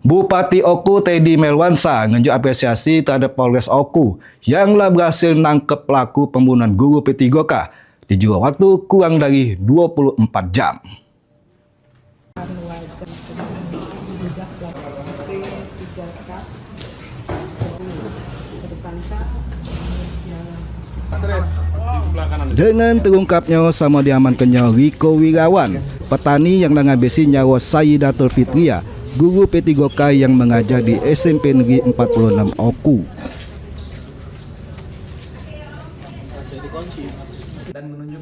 Bupati Oku Teddy Melwansa ngunjuk apresiasi terhadap Polres Oku yang telah berhasil menangkap pelaku pembunuhan guru P3K di jangka waktu kurang dari 24 jam. Dengan terungkapnya sama diamankannya Riko Wirawan, petani yang menghabisi nyawa Sayyidatul Fitriah, guru P3K yang mengajar di SMP Negeri 46 Oku.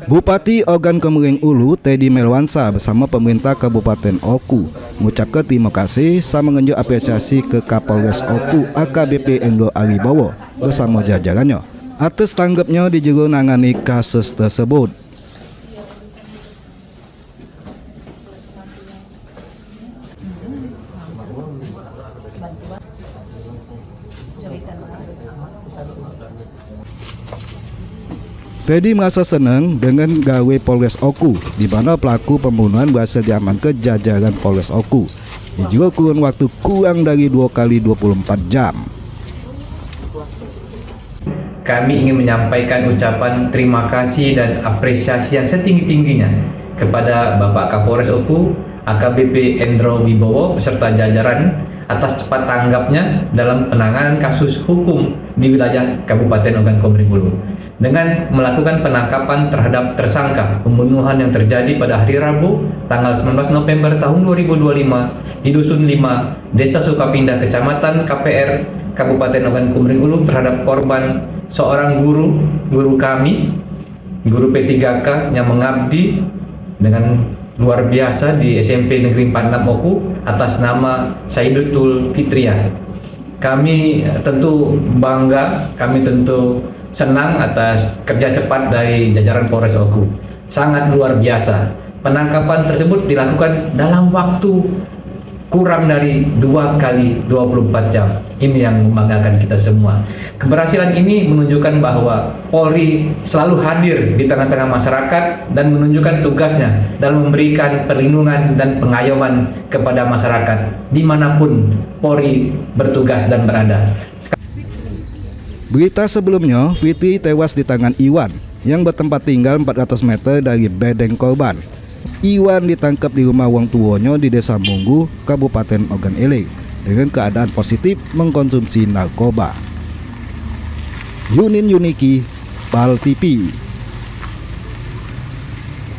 Bupati Ogan Komering Ulu Teddy Melwansa bersama pemerintah Kabupaten Oku mengucapkan terima kasih sama menunjuk apresiasi ke Kapolres Oku AKBP Endo Aribowo bersama jajarannya atas tanggapnya di jero nangani kasus tersebut. Teddy merasa senang dengan gawe Polres Oku, di mana pelaku pembunuhan berhasil diamankan jajaran Polres Oku. Di juga kurun waktu kurang dari 2 kali 24 jam. Kami ingin menyampaikan ucapan terima kasih dan apresiasi yang setinggi-tingginya kepada Bapak Kapolres Oku, AKBP Endro Wibowo beserta jajaran atas cepat tanggapnya dalam penanganan kasus hukum di wilayah Kabupaten Ogan Komering Ulu dengan melakukan penangkapan terhadap tersangka pembunuhan yang terjadi pada hari Rabu tanggal 19 November tahun 2025 di Dusun 5, Desa Sukapindah, Kecamatan KPR, Kabupaten Ogan Komering Ulu terhadap korban seorang guru kami, guru P3K yang mengabdi dengan luar biasa di SMP Negeri 46 Oku atas nama Sayyidatul Fitriah. Kami tentu bangga, kami tentu senang atas kerja cepat dari jajaran Polres Oku. Sangat luar biasa. Penangkapan tersebut dilakukan dalam waktu kurang dari 2 kali 24 jam. Ini yang membanggakan kita semua. Keberhasilan ini menunjukkan bahwa Polri selalu hadir di tengah-tengah masyarakat dan menunjukkan tugasnya dalam memberikan perlindungan dan pengayoman kepada masyarakat dimanapun Polri bertugas dan berada. Berita sebelumnya, Fitri tewas di tangan Iwan yang bertempat tinggal 400 meter dari bedeng korban. Iwan ditangkap di rumah wong tuanya di Desa Munggu, Kabupaten Ogan Ilir dengan keadaan positif mengkonsumsi narkoba. Yunin Yuniki, PAL TV.